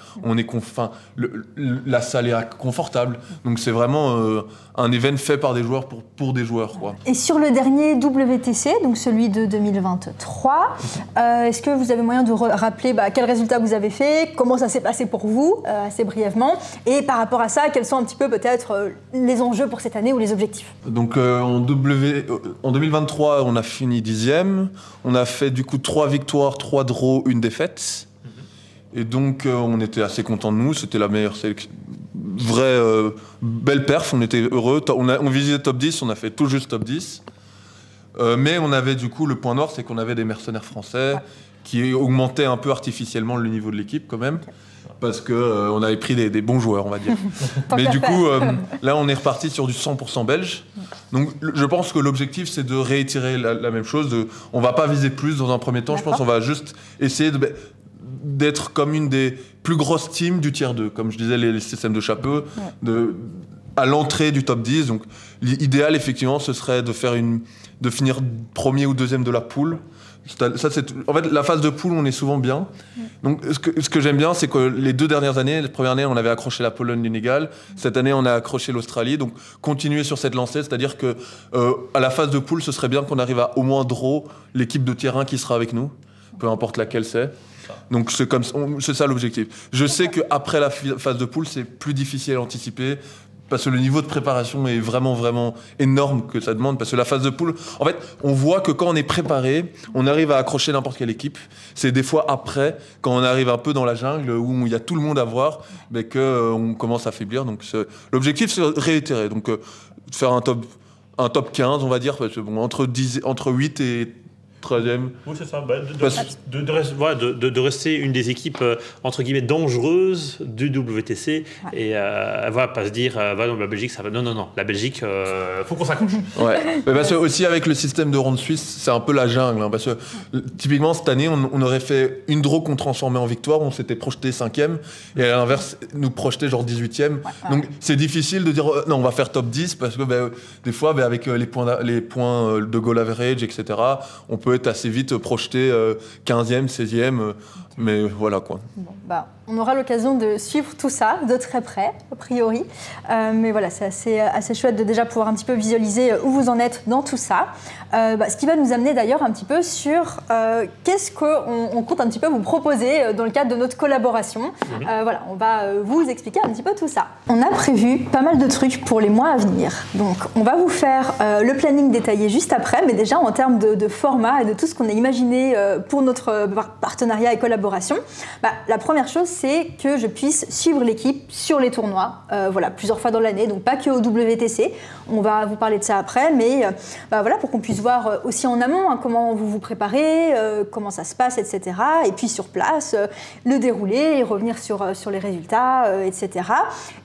la salle est confortable, donc c'est vraiment un event fait par des joueurs pour des joueurs, quoi.
Et sur le dernier WTC, donc celui de 2023, est-ce que vous avez moyen de rappeler quels résultats vous avez fait, comment ça s'est passé pour vous, assez brièvement, et par rapport à ça, quels sont un petit peu peut-être les enjeux pour cette année ou les objectifs?
Donc en 2023, on a fini 10e. On a fait du coup 3 victoires, 3 draws, 1 défaite. Et donc on était assez contents de nous. C'était la meilleure sélection. Vraie belle perf, on était heureux. On visait top 10, on a fait tout juste top 10. Mais on avait du coup, le point noir, c'est qu'on avait des mercenaires français qui augmentaient un peu artificiellement le niveau de l'équipe quand même. Parce qu'on avait pris des bons joueurs, on va dire. Mais du coup, là, on est reparti sur du 100% belge. Donc, je pense que l'objectif, c'est de réitérer la même chose. On ne va pas viser plus dans un premier temps. Je pense qu'on va juste essayer d'être comme une des plus grosses teams du tiers 2. Comme je disais, les systèmes de chapeau, à l'entrée du top 10. Donc, l'idéal, effectivement, ce serait de finir premier ou deuxième de la poule. En fait, la phase de poule, on est souvent bien. Donc, ce que j'aime bien, c'est que les 2 dernières années, la première année, on avait accroché la Pologne du Négal. Cette année, on a accroché l'Australie. Donc, continuer sur cette lancée, c'est-à-dire que à la phase de poule, ce serait bien qu'on arrive à au moins draw l'équipe de tiers 1 qui sera avec nous, peu importe laquelle c'est. Donc, c'est ça l'objectif. Je sais qu'après la phase de poule, c'est plus difficile à anticiper. Parce que le niveau de préparation est vraiment, vraiment énorme que ça demande. Parce que la phase de poule, en fait, on voit que quand on est préparé, on arrive à accrocher n'importe quelle équipe. C'est des fois après, quand on arrive un peu dans la jungle, où il y a tout le monde à voir, qu'on commence à faiblir. Donc l'objectif, c'est de réitérer. Donc faire un top 15, on va dire, parce que, entre 8 et 3e.
Oui, c'est ça. De rester une des équipes, entre guillemets, dangereuses du WTC. Et pas se dire, non, la Belgique, ça va. Non. La Belgique, faut qu'on s'accroche.
Ouais. Mais parce que aussi, avec le système de ronde suisse, c'est un peu la jungle. Hein, parce que typiquement, cette année, on aurait fait une draw qu'on transformait en victoire. On s'était projeté 5e. Et à l'inverse, nous projeter genre 18e. Donc, c'est difficile de dire, non, on va faire top 10. Parce que des fois, avec les points de goal average, etc., on peut être assez vite projeté 15e, 16e, mais voilà quoi.
Bon, on aura l'occasion de suivre tout ça de très près, a priori. Mais voilà, c'est assez chouette de déjà pouvoir un petit peu visualiser où vous en êtes dans tout ça. Ce qui va nous amener d'ailleurs un petit peu sur qu'est-ce qu'on compte un petit peu vous proposer dans le cadre de notre collaboration. On va vous expliquer un petit peu tout ça. On a prévu pas mal de trucs pour les mois à venir. Donc, on va vous faire le planning détaillé juste après, mais déjà en termes de format et de tout ce qu'on a imaginé pour notre partenariat et collaboration. La première chose, c'est que je puisse suivre l'équipe sur les tournois, plusieurs fois dans l'année, donc pas que au WTC. On va vous parler de ça après, mais pour qu'on puisse voir aussi en amont comment vous vous préparez, comment ça se passe, etc. Et puis sur place, le dérouler et revenir sur les résultats, etc.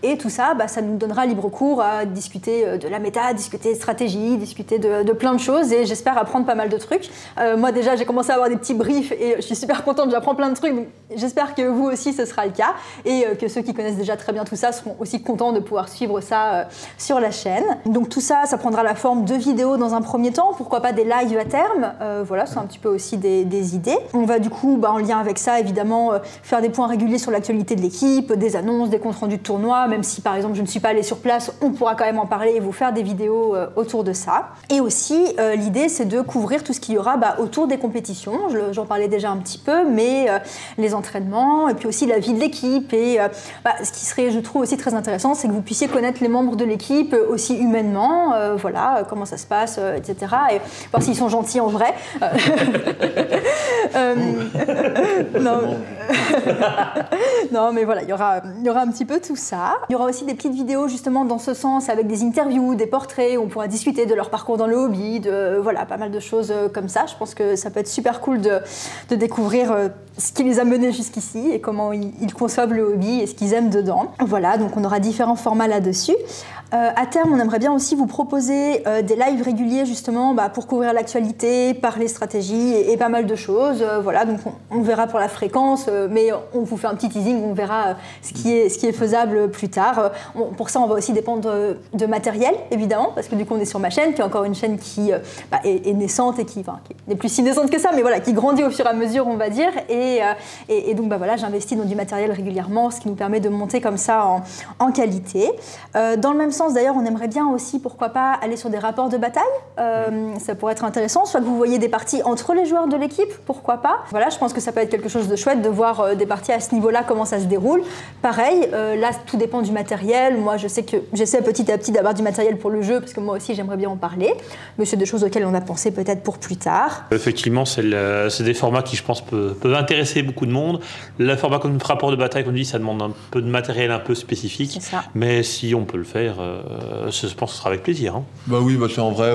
Et tout ça, ça nous donnera libre cours à discuter de la méta, discuter de stratégie, discuter de plein de choses, et j'espère apprendre pas mal de trucs. Moi déjà, j'ai commencé à avoir des petits briefs et je suis super contente, j'apprends plein de trucs. Donc, j'espère que vous aussi, ce sera le cas et que ceux qui connaissent déjà très bien tout ça seront aussi contents de pouvoir suivre ça sur la chaîne. Donc tout ça, ça prendra la forme de vidéos dans un premier temps, pourquoi pas des lives à terme. Voilà, c'est un petit peu aussi des idées. On va du coup, en lien avec ça, évidemment, faire des points réguliers sur l'actualité de l'équipe, des annonces, des comptes rendus de tournois, même si par exemple je ne suis pas allée sur place, on pourra quand même en parler et vous faire des vidéos autour de ça. Et aussi, l'idée, c'est de couvrir tout ce qu'il y aura autour des compétitions. J'en parlais déjà un petit peu, mais les entraînements et puis aussi la vie de l'équipe et ce qui serait, je trouve, aussi très intéressant, c'est que vous puissiez connaître les membres de l'équipe aussi humainement, voilà, comment ça se passe, etc. et voir s'ils sont gentils en vrai. Non. Non, mais voilà, il y aura un petit peu tout ça. Il y aura aussi des petites vidéos justement dans ce sens avec des interviews, des portraits où on pourra discuter de leur parcours dans le hobby, voilà, pas mal de choses comme ça. Je pense que ça peut être super cool de découvrir ce qui les a menés jusqu'ici et comment ils conçoivent le hobby et ce qu'ils aiment dedans. Voilà, donc on aura différents formats là-dessus. À terme, on aimerait bien aussi vous proposer des lives réguliers justement pour couvrir l'actualité, parler stratégie et pas mal de choses. Voilà, donc on verra pour la fréquence, mais on vous fait un petit teasing, on verra ce qui est faisable plus tard. Pour ça, on va aussi dépendre de matériel, évidemment, parce que du coup, on est sur ma chaîne, qui est encore une chaîne qui est naissante et qui n'est plus si naissante que ça, mais voilà, qui grandit au fur et à mesure, on va dire. Et donc, voilà, j'investis dans du matériel régulièrement, ce qui nous permet de monter comme ça en qualité. Dans le même sens, d'ailleurs, on aimerait bien aussi, pourquoi pas, aller sur des rapports de bataille. Ça pourrait être intéressant, soit que vous voyez des parties entre les joueurs de l'équipe, pourquoi pas. Voilà, je pense que ça peut être quelque chose de chouette de voir des parties à ce niveau-là, comment ça se déroule. Pareil, là, tout dépend du matériel. Moi, je sais que j'essaie petit à petit d'avoir du matériel pour le jeu, parce que moi aussi, j'aimerais bien en parler. Mais c'est des choses auxquelles on a pensé peut-être pour plus tard.
Effectivement, c'est des formats qui, je pense, peuvent intéresser beaucoup de monde. Le format comme rapport de bataille, comme on dit, ça demande un peu de matériel un peu spécifique.
C'est ça.
Mais si on peut le faire, je pense que ce sera avec plaisir. Hein.
Bah oui, c'est en vrai,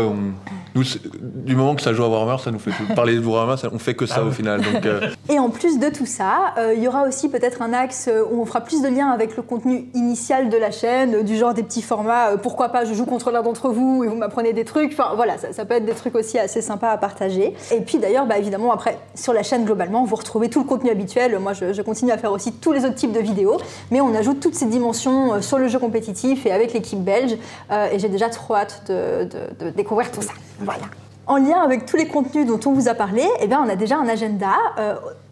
nous, du moment que ça joue à Warhammer, ça nous fait parler de Warhammer, on fait que ça au final. Donc,
Et en plus de tout ça, il y aura aussi peut-être un axe où on fera plus de liens avec le contenu initial de la chaîne, du genre des petits formats, pourquoi pas je joue contre l'un d'entre vous et vous m'apprenez des trucs, enfin voilà, ça peut être des trucs aussi assez sympas à partager. Et puis d'ailleurs, évidemment, après, sur la chaîne globalement, vous retrouvez tout le contenu habituel. Moi, je continue à faire aussi tous les autres types de vidéos, mais on ajoute toutes ces dimensions sur le jeu compétitif et avec l'équipe belge, et j'ai déjà trop hâte de découvrir tout ça. Voilà. En lien avec tous les contenus dont on vous a parlé, on a déjà un agenda,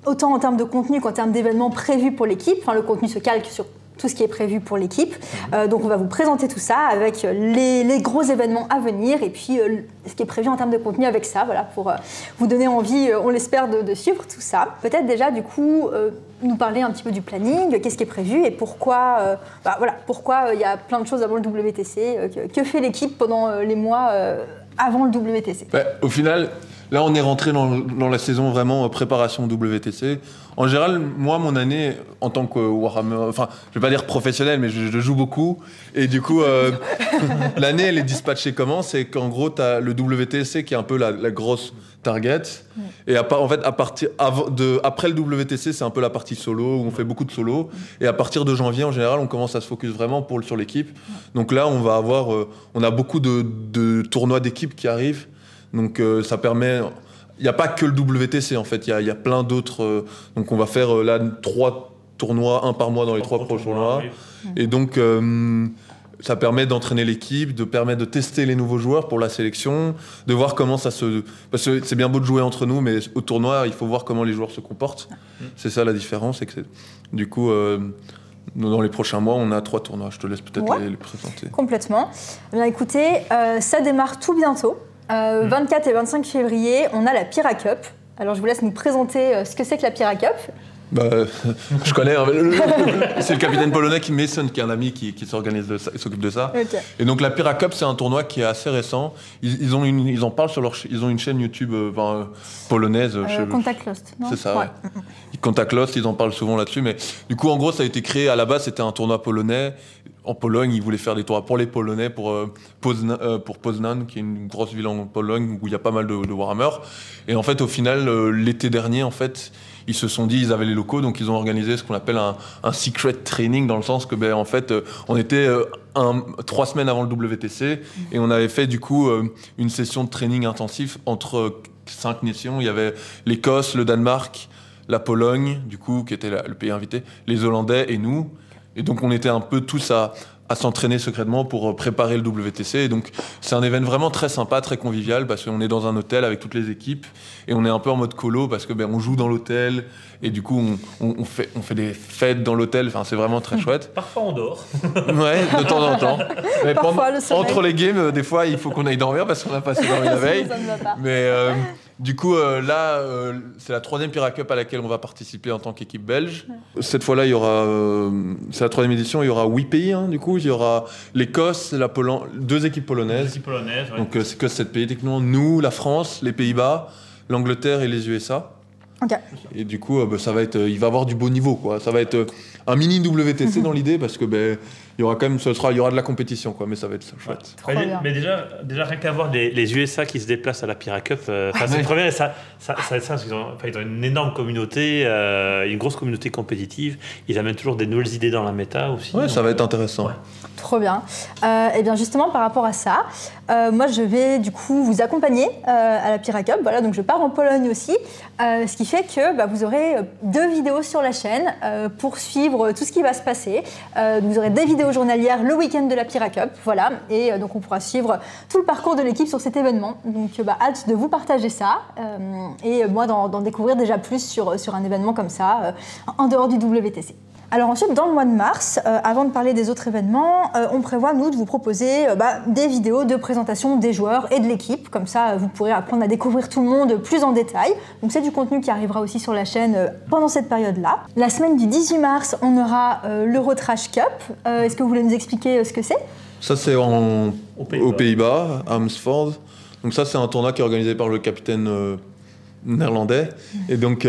autant en termes de contenu qu'en termes d'événements prévus pour l'équipe. Enfin, le contenu se calque sur tout ce qui est prévu pour l'équipe. Donc on va vous présenter tout ça avec les gros événements à venir et puis ce qui est prévu en termes de contenu avec ça, voilà, pour vous donner envie, on l'espère, de suivre tout ça. Peut-être déjà du coup nous parler un petit peu du planning, qu'est-ce qui est prévu et pourquoi il y a plein de choses avant le WTC, que fait l'équipe pendant les mois avant le WTC.
Au final, là on est rentré dans la saison vraiment préparation WTC. En général, moi, mon année, en tant que Warhammer, enfin, je vais pas dire professionnel, mais je joue beaucoup. Et du coup, l'année, elle est dispatchée comment? C'est qu'en gros, tu as le WTC qui est un peu la grosse target. Et en fait, après le WTC, c'est un peu la partie solo, où on fait beaucoup de solo. Et à partir de janvier, en général, on commence à se focus vraiment sur l'équipe. Donc là, on va avoir, on a beaucoup de tournois d'équipe qui arrivent. Donc ça permet... Il n'y a pas que le WTC en fait, il y a plein d'autres. Donc on va faire là 3 tournois, 1 par mois dans les 3 prochains mois. Et donc ça permet d'entraîner l'équipe, de permettre de tester les nouveaux joueurs pour la sélection, de voir comment ça se... Parce que c'est bien beau de jouer entre nous, mais au tournoi, il faut voir comment les joueurs se comportent. C'est ça la différence. Et que du coup, dans les prochains mois, on a 3 tournois. Je te laisse peut-être les présenter.
Complètement. Bien écoutez, ça démarre tout bientôt. 24 et 25 février, on a la Pira Cup. Alors je vous laisse nous présenter ce que c'est que la Pira Cup.
Je connais, c'est le capitaine polonais Kim Mason qui est un ami qui s'organise de ça, il s'occupe de ça. Okay. Et donc la Pira Cup, c'est un tournoi qui est assez récent. Ils en parlent sur ils ont une chaîne YouTube polonaise.
Contact Lost, non?
C'est ça, ouais. Contact Lost, ils en parlent souvent là-dessus. Mais du coup, en gros, ça a été créé à la base, c'était un tournoi polonais. En Pologne, ils voulaient faire des tournois pour les Polonais, pour Poznań, qui est une grosse ville en Pologne où il y a pas mal de Warhammer. Et en fait, au final, l'été dernier, en fait, ils se sont dit, ils avaient les locaux, donc ils ont organisé ce qu'on appelle un secret training, dans le sens que, en fait, on était 3 semaines avant le WTC et on avait fait du coup une session de training intensif entre 5 nations. Il y avait l'Écosse, le Danemark, la Pologne, du coup, qui était le pays invité, les Hollandais et nous. Et donc, on était un peu tous à s'entraîner secrètement pour préparer le WTC. Et donc, c'est un événement vraiment très sympa, très convivial, parce qu'on est dans un hôtel avec toutes les équipes et on est un peu en mode colo parce que on joue dans l'hôtel et du coup, on fait des fêtes dans l'hôtel. Enfin, c'est vraiment très chouette.
Parfois, on dort.
Ouais, de temps en temps. Mais
Parfois,
entre les games, des fois, il faut qu'on aille dormir parce qu'on a passé dormi la veille.
Ça ne va pas.
Mais du coup, là, c'est la 3e Pira Cup à laquelle on va participer en tant qu'équipe belge. Cette fois-là, il y aura, c'est la 3e édition, il y aura 8 pays, du coup. Il y aura l'Écosse, la Pologne, 2 équipes polonaises.
2 équipes polonaises, ouais.
Donc, c'est que 7 pays, techniquement. Nous, la France, les Pays-Bas, l'Angleterre et les USA.
Ok.
Et du coup, ça va être, il va avoir du beau niveau, quoi. Ça va être un mini WTC dans l'idée parce que il y aura quand même, il y aura de la compétition, quoi. Mais ça va être chouette.
Ouais. Mais déjà rien qu'à voir les USA qui se déplacent à la Pira Cup, c'est une première. Ils ont une énorme communauté, une grosse communauté compétitive. Ils amènent toujours des nouvelles idées dans la méta aussi.
Ouais, ça va être intéressant.
Ouais. Trop bien. Et bien justement, par rapport à ça, moi je vais du coup vous accompagner à la Pira Cup. Voilà, donc je pars en Pologne aussi, ce qui fait que vous aurez 2 vidéos sur la chaîne pour suivre tout ce qui va se passer. Vous aurez des vidéos journalières le week-end de la Pira Cup, voilà, et donc on pourra suivre tout le parcours de l'équipe sur cet événement. Donc hâte de vous partager ça et moi d'en découvrir déjà plus sur un événement comme ça en dehors du WTC. Alors ensuite, dans le mois de mars, avant de parler des autres événements, on prévoit, nous, de vous proposer des vidéos de présentation des joueurs et de l'équipe. Comme ça, vous pourrez apprendre à découvrir tout le monde plus en détail. Donc c'est du contenu qui arrivera aussi sur la chaîne pendant cette période-là. La semaine du 18 mars, on aura l'Eurotrash Cup. Est-ce que vous voulez nous expliquer ce que c'est ?
Ça, c'est aux Pays-Bas, à Amersfoort. Donc ça, c'est un tournoi qui est organisé par le capitaine néerlandais. Et donc,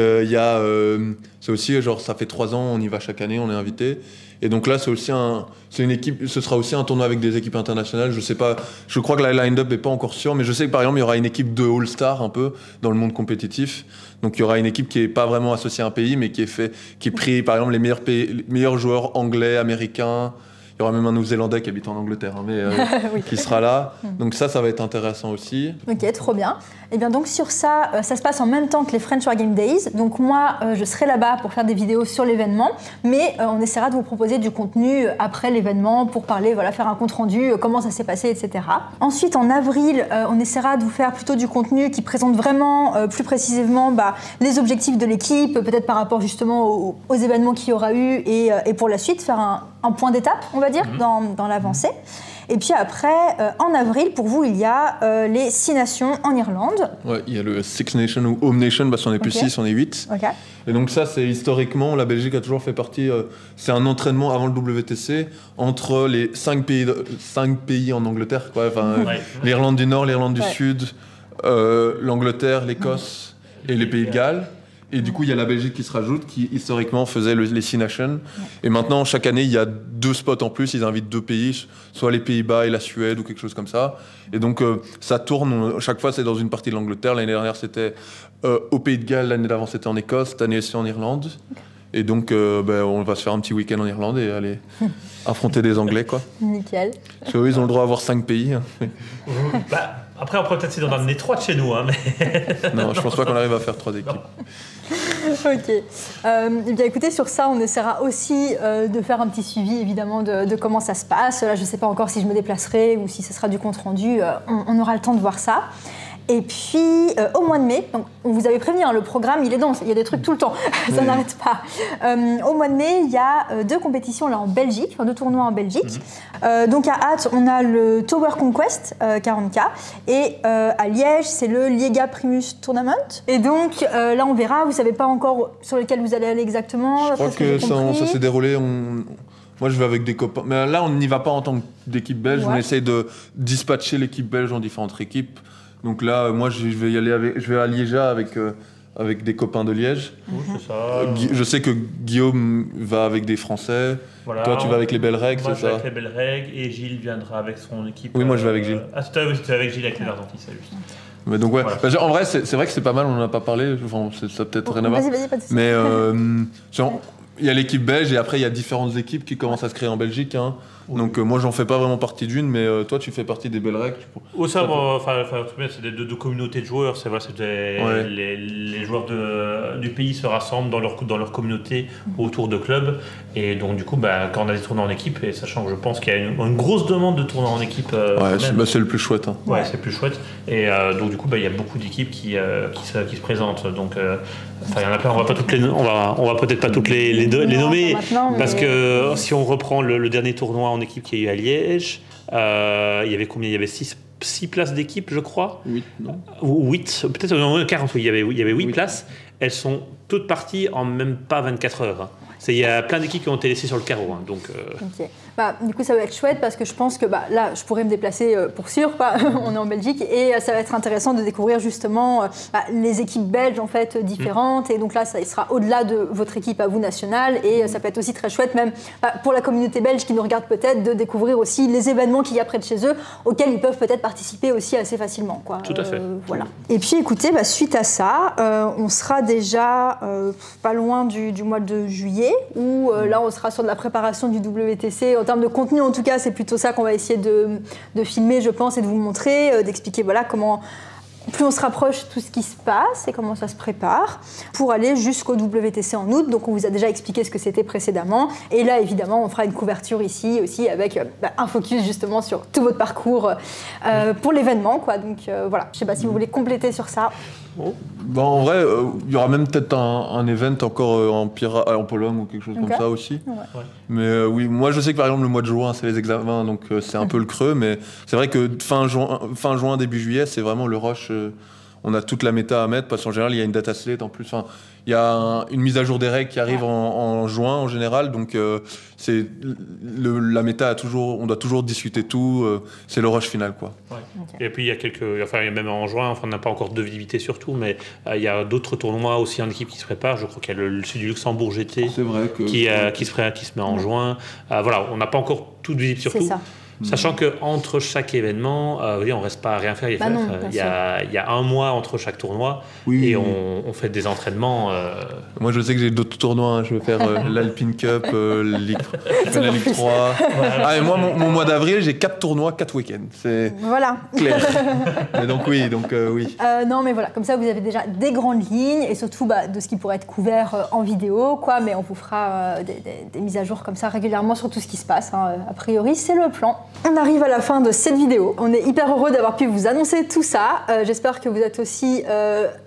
c'est aussi, ça fait 3 ans, on y va chaque année, on est invité. Et donc là, c'est une équipe, ce sera aussi un tournoi avec des équipes internationales. Je sais pas, je crois que la line-up n'est pas encore sûre, mais je sais que par exemple, il y aura une équipe de All-Star un peu dans le monde compétitif. Donc il y aura une équipe qui n'est pas vraiment associée à un pays, mais qui est pris, par exemple, les meilleurs joueurs anglais, américains. Il y aura même un Néo-Zélandais qui habite en Angleterre, oui. Qui sera là. Donc ça va être intéressant aussi.
Ok, trop bien. Et bien donc sur ça, ça se passe en même temps que les French War Game Days. Donc moi, je serai là-bas pour faire des vidéos sur l'événement, mais on essaiera de vous proposer du contenu après l'événement pour parler, faire un compte-rendu, comment ça s'est passé, etc. Ensuite, en avril, on essaiera de vous faire plutôt du contenu qui présente vraiment plus précisément les objectifs de l'équipe, peut-être par rapport justement aux événements qu'il y aura eu et pour la suite, faire un point d'étape, on va dire, dans l'avancée. Et puis après, en avril, pour vous, il y a les 6 nations en Irlande.
Ouais, il y a le Six Nations ou Home Nation, parce qu'on n'est plus 6, on est 8.
Okay.
Et donc ça, c'est historiquement, la Belgique a toujours fait partie, c'est un entraînement avant le WTC entre les 5 pays en Angleterre, quoi. L'Irlande du Nord, l'Irlande du Sud, l'Angleterre, l'Écosse et les Pays de Galles. Et du coup, il y a la Belgique qui se rajoute, qui historiquement faisait les 6 Nations. Et maintenant, chaque année, il y a 2 spots en plus. Ils invitent 2 pays, soit les Pays-Bas et la Suède ou quelque chose comme ça. Et donc, ça tourne. Chaque fois, c'est dans une partie de l'Angleterre. L'année dernière, c'était au Pays de Galles. L'année d'avant, c'était en Écosse. Cette année, c'est en Irlande. Et donc, on va se faire un petit week-end en Irlande et aller affronter des Anglais, quoi.
Nickel.
Parce qu'eux, ils ont le droit d'avoir 5 pays.
Après, on pourrait peut-être essayer d'en amener 3 de chez nous. Mais...
Non, je pense pas qu'on arrive à faire 3 équipes.
Ok. Bien écoutez, sur ça, on essaiera aussi de faire un petit suivi, évidemment, de comment ça se passe. Là, je ne sais pas encore si je me déplacerai ou si ce sera du compte-rendu. On aura le temps de voir ça. Et puis, au mois de mai, donc, on vous avait prévenu, le programme, il est dense, il y a des trucs tout le temps, ça n'arrête pas. Au mois de mai, il y a 2 compétitions là, en Belgique, 2 tournois en Belgique. Donc à Ath, on a le Tower Conquest 40K, et à Liège, c'est le Liga Primus Tournament. Et donc là, on verra, vous ne savez pas encore sur lequel vous allez aller exactement.
Je crois que ça s'est déroulé... Moi, je vais avec des copains. Mais là, on n'y va pas en tant qu'équipe belge, on essaye de dispatcher l'équipe belge en différentes équipes. Donc là, moi, je vais y aller je vais à Liégeat avec des copains de Liège.
C'est ça.
Je sais que Guillaume va avec des Français. Voilà, toi, tu vas avec les belles règles, c'est ça?
Moi, je vais avec les belles règles et Gilles viendra avec son équipe.
Oui, moi, je vais avec Gilles.
Ah, tu es avec Gilles avec les Argentines, c'est juste.
Mais donc, ouais. Voilà. En vrai, c'est vrai que c'est pas mal, on n'en a pas parlé. Enfin, ça peut-être rien à voir.
Vas-y, pas de soucis.
Mais il y a l'équipe belge et après il y a différentes équipes qui commencent à se créer en Belgique. Hein. Oui. Donc moi j'en fais pas vraiment partie d'une, mais toi tu fais partie des belles règles.
Au sein, c'est deux communautés de joueurs. C'est vrai, les joueurs du pays se rassemblent dans leur communauté autour de clubs. Et donc du coup, quand on a des tournois en équipe, et sachant que je pense qu'il y a une grosse demande de tournois en équipe.
C'est le plus chouette. Hein.
Ouais, c'est le plus chouette. Et donc du coup, il y a beaucoup d'équipes qui se présentent. Donc il y en a plein. On va peut-être pas toutes les nommer, parce que si on reprend le dernier tournoi en équipe qui a eu à Liège, il y avait combien? Il y avait 6 places d'équipe, je crois.
8, non?
8, peut-être 40, oui. Il y avait 8 places. Elles sont toutes parties en même pas 24 heures. Hein. Il y a plein d'équipes qui ont été laissées sur le carreau. Hein, donc,
Okay. Du coup, ça va être chouette parce que je pense que là, je pourrais me déplacer pour sûr. On est en Belgique et ça va être intéressant de découvrir justement les équipes belges en fait différentes. Et donc là, ça sera au-delà de votre équipe à vous nationale. Et ça peut être aussi très chouette, même pour la communauté belge qui nous regarde peut-être, de découvrir aussi les événements qu'il y a près de chez eux, auxquels ils peuvent peut-être participer aussi assez facilement. Quoi.
Tout à fait.
Voilà. Et puis, écoutez, suite à ça, on sera déjà pas loin du mois de juillet, où là, on sera sur de la préparation du WTC. En termes de contenu, en tout cas, c'est plutôt ça qu'on va essayer de filmer, je pense, et de vous montrer, d'expliquer comment, plus on se rapproche, tout ce qui se passe et comment ça se prépare pour aller jusqu'au WTC en août. Donc, on vous a déjà expliqué ce que c'était précédemment. Et là, évidemment, on fera une couverture ici aussi avec un focus justement sur tout votre parcours pour l'événement. Donc, voilà. Je ne sais pas si vous voulez compléter sur ça.
En vrai, il y aura même peut-être un event encore en Pologne ou quelque chose comme ça aussi. Ouais. Mais oui, moi je sais que par exemple le mois de juin c'est les examens, donc c'est un peu le creux, mais c'est vrai que fin juin, début juillet, c'est vraiment le rush. On a toute la méta à mettre parce qu'en général il y a une data slate en plus. Il y a une mise à jour des règles qui arrive en juin en général, donc c'est la méta on doit toujours discuter tout. C'est le rush final quoi.
Ouais. Okay. Et puis il y a même en juin, on n'a pas encore de visibilité sur tout, mais il y a d'autres tournois aussi en équipe qui se préparent. Je crois qu'il y a le Sud du Luxembourg GT qui se met en juin. Voilà, on n'a pas encore toute visibilité sur tout. Ça. Sachant qu'entre chaque événement, on ne reste pas à rien faire. Il y a un mois entre chaque tournoi et on fait des entraînements.
Moi, je sais que j'ai d'autres tournois. Je vais faire l'Alpine Cup, la Ligue 3. Et moi, mon mois d'avril, j'ai 4 tournois, 4 week-ends. C'est clair. Et donc, oui.
Non, mais voilà, comme ça, vous avez déjà des grandes lignes et surtout de ce qui pourrait être couvert en vidéo. Mais on vous fera des mises à jour comme ça régulièrement sur tout ce qui se passe. A priori, c'est le plan. On arrive à la fin de cette vidéo. On est hyper heureux d'avoir pu vous annoncer tout ça. J'espère que vous êtes aussi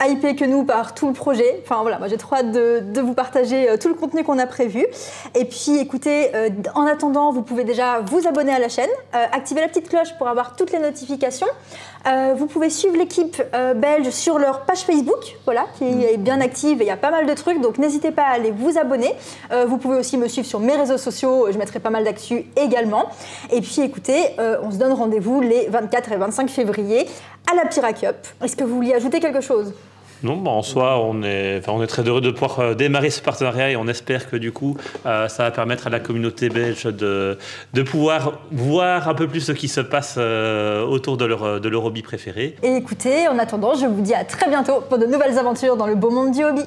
hypés que nous par tout le projet. Moi j'ai trop hâte de vous partager tout le contenu qu'on a prévu. Et puis écoutez, en attendant, vous pouvez déjà vous abonner à la chaîne, activer la petite cloche pour avoir toutes les notifications. Vous pouvez suivre l'équipe belge sur leur page Facebook, qui est bien active et il y a pas mal de trucs, donc n'hésitez pas à aller vous abonner. Vous pouvez aussi me suivre sur mes réseaux sociaux, je mettrai pas mal d'actu également. Et puis écoutez, on se donne rendez-vous les 24 et 25 février à la Pira Cup. Est-ce que vous vouliez ajouter quelque chose ?
Non, en soi, on est très heureux de pouvoir démarrer ce partenariat et on espère que du coup, ça va permettre à la communauté belge de pouvoir voir un peu plus ce qui se passe autour de leur hobby préféré.
Et écoutez, en attendant, je vous dis à très bientôt pour de nouvelles aventures dans le beau monde du hobby.